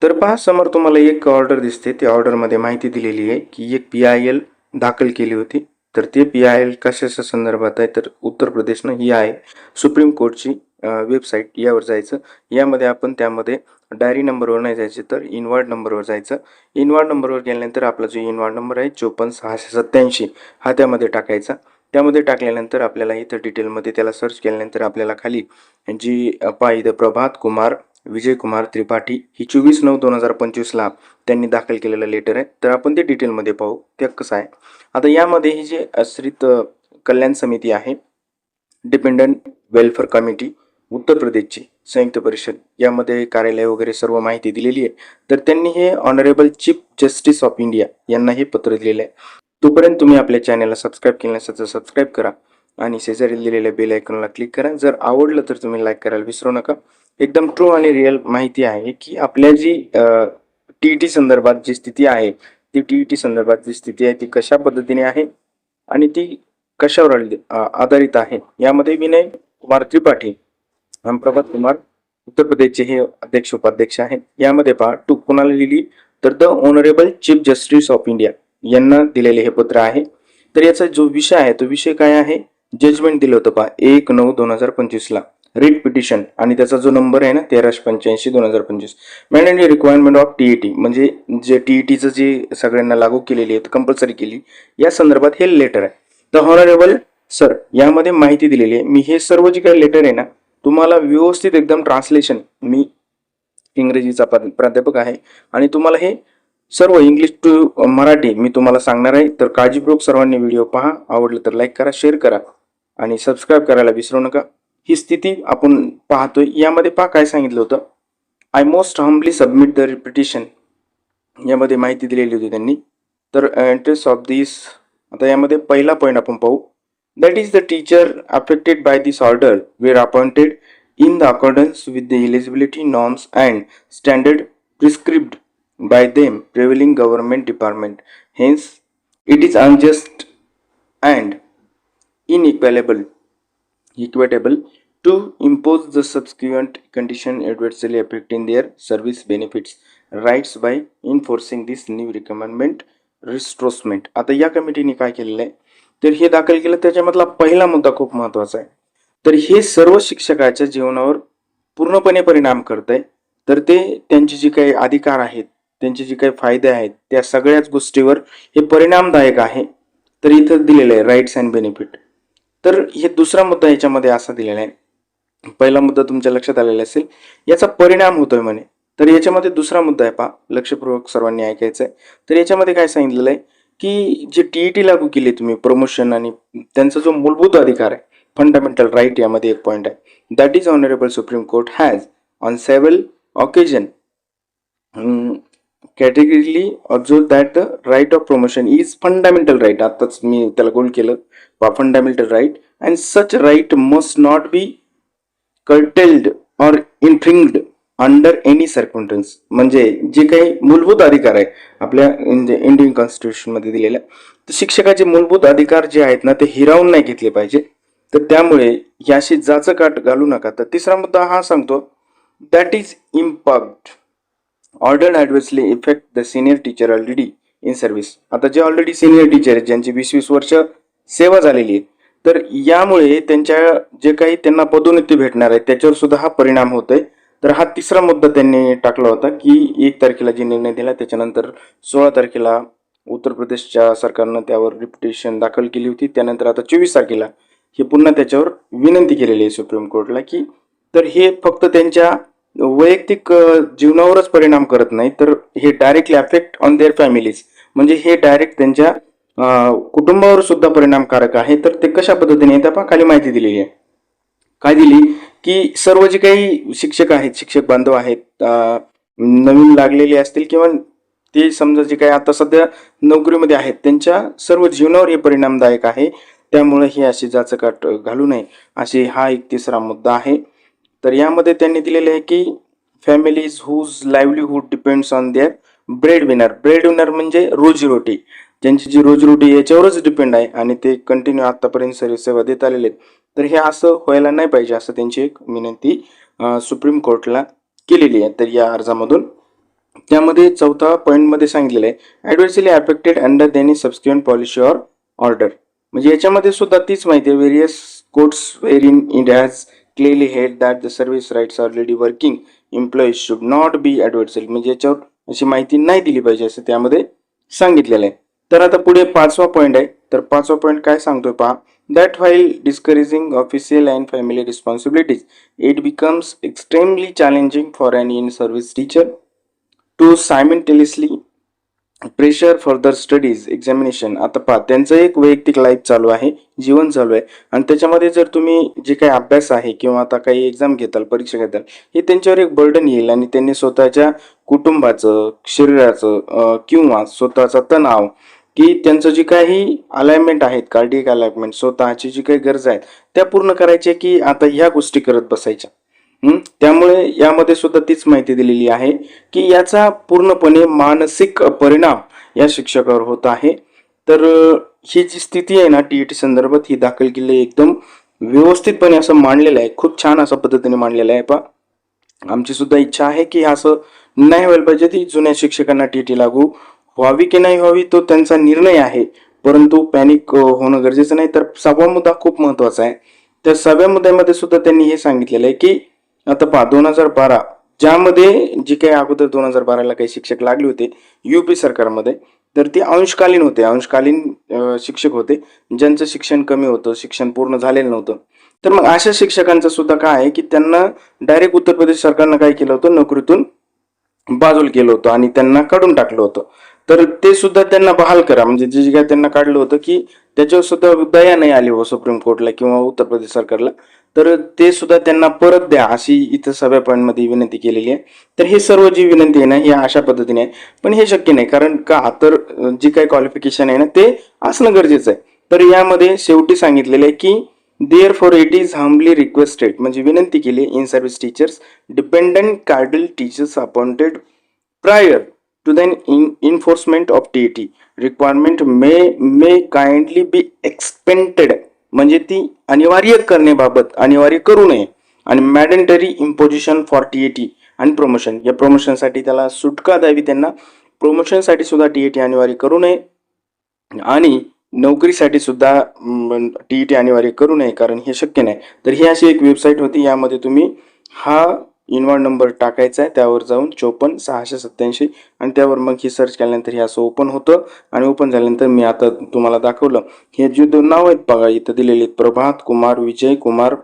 तर पहा समोर तुम्हाला एक ऑर्डर दिसते. त्या ऑर्डरमध्ये माहिती दिलेली आहे, की एक पी-आय-एल दाखल केली होती. तर ते पी-आय-एल कशाच्या संदर्भात आहे, तर उत्तर प्रदेशनं ही आहे सुप्रीम कोर्टची वेबसाईट. यावर जायचं. यामध्ये आपण त्यामध्ये डायरी नंबरवर नाही जायचे, तर इनवॉर्ड नंबरवर जायचं. इनवॉर्ड नंबरवर गेल्यानंतर आपला जो इनवॉर्ड नंबर आहे 54,687 हा त्यामध्ये टाकायचा. त्यामध्ये टाकल्यानंतर आपल्याला इथं डिटेलमध्ये त्याला सर्च केल्यानंतर आपल्याला खाली जी पहा इथं प्रभात कुमार विजय कुमार त्रिपाठी ही 24/9/2025 त्यांनी दाखल केलेलं लेटर आहे. तर आपण ते डिटेलमध्ये पाहू ते कसं आहे. आता यामध्ये ही जे आश्रित कल्याण समिती आहे, डिपेंडंट वेलफेअर कमिटी उत्तर प्रदेशची संयुक्त परिषद, यामध्ये कार्यालय वगैरे सर्व माहिती दिलेली आहे. तर त्यांनी हे honourable chief justice of India यांना हे पत्र दिलेलं आहे. तोपर्यंत तुम्ही आपल्या चॅनलला सबस्क्राईब केलं नसेल तर सबस्क्राईब करा आणि शेजारी दिलेल्या बेल आयकॉनला क्लिक करा. जर आवडलं तर तुम्ही लाईक करायला विसरू नका. एकदम ट्रू आणि रिअल माहिती आहे की आपल्या जी टी-ई-टी संदर्भात जी स्थिती आहे, ती टी-ई-टी संदर्भात जी स्थिती आहे ती कशा पद्धतीने आहे आणि ती कशावर आधारित आहे. यामध्ये विनय कुमार त्रिपाठी आणि प्रभात कुमार उत्तर प्रदेशचे हे अध्यक्ष उपाध्यक्ष आहेत. यामध्ये पहा टू कोणाला लिहिली, तर the honourable chief justice of India यांना दिलेले हे पत्र आहे. तर याचा जो विषय आहे तो विषय काय आहे, जजमेंट दिलं होतं पहा 1/9/2025 रिट पिटिशन आणि त्याचा जो नंबर आहे ना 1385/2025 मॅन्डेटरी रिक्वायरमेंट ऑफ टी-ई-टी म्हणजे जे टी-ई-टीचं जे सगळ्यांना लागू केलेली आहे कंपल्सरी केली या संदर्भात हे लेटर आहे. तर हॉनरेबल सर यामध्ये माहिती दिलेली आहे. मी हे सर्व जे काही लेटर आहे ना तुम्हाला व्यवस्थित एकदम ट्रान्सलेशन, मी इंग्रजीचा प्राध्यापक आहे आणि तुम्हाला हे सर्व इंग्लिश टू मराठी मी तुम्हाला सांगणार आहे. तर काळजीपूर्वक सर्वांनी व्हिडिओ पहा. आवडलं तर लाईक करा, शेअर करा आणि सबस्क्राईब करायला विसरू नका. ही स्थिती आपण पाहतोय. यामध्ये पहा काय सांगितलं होतं, I most humbly submit the petition, यामध्ये माहिती दिलेली होती त्यांनी. तर इंटरेस्ट ऑफ दिस, आता यामध्ये पहिला पॉईंट आपण पाहू, that is the teacher affected by this order were appointed in the accordance with the eligibility norms and standard prescribed by them prevailing government department. Hence, it is unjust and equitable to impose the subsequent condition adversely affecting their service benefits rights by enforcing this new recommendment retrospect. आता या कमिटीने काय केलेलं आहे, तर हे दाखल केलं. त्याच्यामधला पहिला मुद्दा खूप महत्वाचा आहे. तर हे सर्व शिक्षकाच्या जीवनावर पूर्णपणे परिणाम करत आहे. तर ते त्यांचे जे काही अधिकार आहेत, त्यांचे जे काही फायदे आहेत, त्या सगळ्याच गोष्टीवर हे परिणामदायक आहे. तर इथं दिलेलं आहे राईट्स अँड बेनिफिट. तर हे दुसरा मुद्दा याच्यामध्ये असा दिलेला आहे. पहिला मुद्दा तुमच्या लक्षात आलेला असेल, याचा परिणाम होतोय म्हणे. तर याच्यामध्ये दुसरा मुद्दा आहे पहा, लक्षपूर्वक सर्वांनी ऐकायचं आहे. तर याच्यामध्ये काय सांगितलेलं आहे की जे टी-ई-टी लागू केली तुम्ही प्रमोशन आणि त्यांचा जो मूलभूत अधिकार आहे फंडामेंटल राईट, यामध्ये एक पॉइंट आहे, that is honourable Supreme Court has on several occasion categorically observe that the right of promotion is fundamental right. आताच मी त्याला गोल केलं, fundamental right and such right must not be curtailed or infringed under any circumstances. म्हणजे जे काही मूलभूत अधिकार आहे आपल्या इंडियन कॉन्स्टिट्यूशन मध्ये दिलेल्या, तर शिक्षकाचे मूलभूत अधिकार जे आहेत ना ते हिरावून नाही घेतले पाहिजे. तर त्यामुळे याशी जाचकाट घालू नका. तर तिसरा मुद्दा हा सांगतो, that is impact order adversely effect the senior teacher already in service. आता जे ऑलरेडी सिनियर टीचर आहेत ज्यांची 20-20 वर्ष सेवा झालेली आहे, तर यामुळे त्यांच्या जे काही त्यांना पदोन्नती भेटणार आहे त्याच्यावर सुद्धा हा परिणाम होतोय. तर हा तिसरा मुद्दा त्यांनी टाकला होता की 1 तारखेला जे निर्णय दिला त्याच्यानंतर 16 तारखेला उत्तर प्रदेशच्या सरकारनं त्यावर रिपिटिशन दाखल केली होती. त्यानंतर आता 24 तारखेला हे पुन्हा त्याच्यावर विनंती केलेली आहे सुप्रीम कोर्टला की, तर हे फक्त त्यांच्या वैयक्तिक जीवनावरच परिणाम करत नाही, तर हे directly affect on their families, म्हणजे हे डायरेक्ट त्यांच्या कुटुंबावर सुद्धा परिणामकारक आहे. तर ते कशा पद्धतीने आहे त्या खाली माहिती दिलेली आहे. काय दिली की सर्व जे काही शिक्षक आहेत, शिक्षक बांधव आहेत, नवीन लागलेले असतील किंवा ते समजा जे काही आता सध्या नोकरीमध्ये आहेत, त्यांच्या सर्व जीवनावर हे परिणामदायक आहे. त्यामुळे ही अशी जाचकाट घालू नये, अशी हा एक तिसरा मुद्दा आहे. तर यामध्ये त्यांनी दिलेले आहे की families whose livelihood depends on their breadwinner म्हणजे रोजीरोटी, ज्यांची जी रोजीरोटी याच्यावरच डिपेंड आहे आणि ते कंटिन्यू आतापर्यंत सर्व्हिस सेवा देत आलेले आहेत. तर हे असं व्हायला नाही पाहिजे, असं त्यांची एक विनंती सुप्रीम कोर्टला केलेली आहे. तर या अर्जामधून त्यामध्ये चौथा पॉईंटमध्ये सांगितलेलं आहे ॲडव्हर्सली अफेक्टेड अंडर देनी सबस्क्युएंट पॉलिसी ऑर ऑर्डर. म्हणजे याच्यामध्ये सुद्धा तीच माहिती आहे. Various courts wherein it has clearly held that the service rights already working employees should not be adversely. म्हणजे याच्यावर अशी माहिती नाही दिली पाहिजे असं त्यामध्ये सांगितलेलं आहे. तर आता पुढे 5वा पॉईंट आहे. तर 5वा पॉईंट काय सांगतोय पहा. That while discouraging official and family responsibilities, it becomes extremely challenging for an in-service teacher to simultaneously pressure further studies examination. आता पहा त्यांचं एक वैयक्तिक लाईफ चालू आहे, जीवन चालू आहे आणि त्याच्यामध्ये जर तुम्ही जे काही अभ्यास आहे किंवा आता काही एक्झाम घेताल, परीक्षा घेताल, हे त्यांच्यावर एक बर्डन येईल आणि त्यांनी स्वतःच्या कुटुंबाचं, शरीराचं किंवा स्वतःचा तणाव की त्यांचं जी काही अलाइनमेंट आहेत, कार्डियक अलाइनमेंट, स्वतःची जी काही गरज आहेत त्या पूर्ण करायच्या की आता ह्या गोष्टी करत बसायच्या. त्यामुळे यामध्ये सुद्धा तीच माहिती दिलेली आहे की याचा पूर्णपणे मानसिक परिणाम या शिक्षकावर होत आहे. तर ही जी स्थिती आहे ना टी संदर्भात ही दाखल केली एकदम व्यवस्थितपणे असं मांडलेलं आहे. खूप छान अशा पद्धतीने मांडलेलं आहे. पहा आमची सुद्धा इच्छा आहे की असं नाही व्हायला पाहिजे. ती जुन्या शिक्षकांना टी लागू व्हावी की नाही व्हावी तो त्यांचा निर्णय आहे, परंतु पॅनिक होणं गरजेचं नाही. तर 6वा मुद्दा खूप महत्वाचा आहे. त्या 6व्या मुद्द्यामध्ये सुद्धा त्यांनी हे सांगितलेलं आहे की आता पहा 2012 ज्यामध्ये जे काही अगोदर 2012ला काही शिक्षक लागले होते युपी सरकारमध्ये, तर ते अंशकालीन होते. अंशकालीन शिक्षक होते ज्यांचं शिक्षण कमी होतं, शिक्षण पूर्ण झालेलं नव्हतं. तर मग अशा शिक्षकांचं सुद्धा काय आहे की त्यांना डायरेक्ट उत्तर प्रदेश सरकारनं काय केलं होतं, नोकरीतून बाजूला केलं होतं आणि त्यांना काढून टाकलं होतं. तर ते सुद्धा त्यांना बहाल करा. म्हणजे जे काय त्यांना काढलं होतं की त्याच्यावर सुद्धा दया नाही आली हो सुप्रीम कोर्टला किंवा उत्तर प्रदेश सरकारला, तर ते सुद्धा त्यांना परत द्या अशी इथं 6व्या पॉईंटमध्ये विनंती केलेली आहे. तर हे सर्व जी विनंती आहे ना ही अशा पद्धतीने आहे, पण हे शक्य नाही. कारण का तर जी काही क्वालिफिकेशन आहे ना ते असणं गरजेचं आहे. तर यामध्ये शेवटी सांगितलेलं आहे की therefore it is humbly requested, म्हणजे विनंती केली in service teachers dependent cadre teachers appointed prior to the enforcement of TET requirement may kindly be expanded. म्हणजे ती अनिवार्य करण्याबाबत अनिवार्य करू नये आणि मॅडेंटरी इम्पोजिशन फॉर टीएटी आणि प्रमोशन, या प्रमोशनसाठी त्याला सुटका द्यावी. त्यांना प्रमोशनसाठी सुद्धा टीएटी अनिवार्य करू नये आणि नोकरीसाठी सुद्धा टीईटी अनिवार्य करू नये, कारण हे शक्य नाही. तर ही अशी एक वेबसाईट होती, यामध्ये तुम्ही हा इन्व्हॉल्व नंबर टाकायचा आहे, त्यावर जाऊन 54,687 आणि त्यावर मग ही सर्च केल्यानंतर हे असं ओपन होतं. आणि ओपन झाल्यानंतर मी आता तुम्हाला दाखवलं हे जे दोन नाव आहेत बघा इथं दिलेले आहेत, प्रभात कुमार, विजय कुमार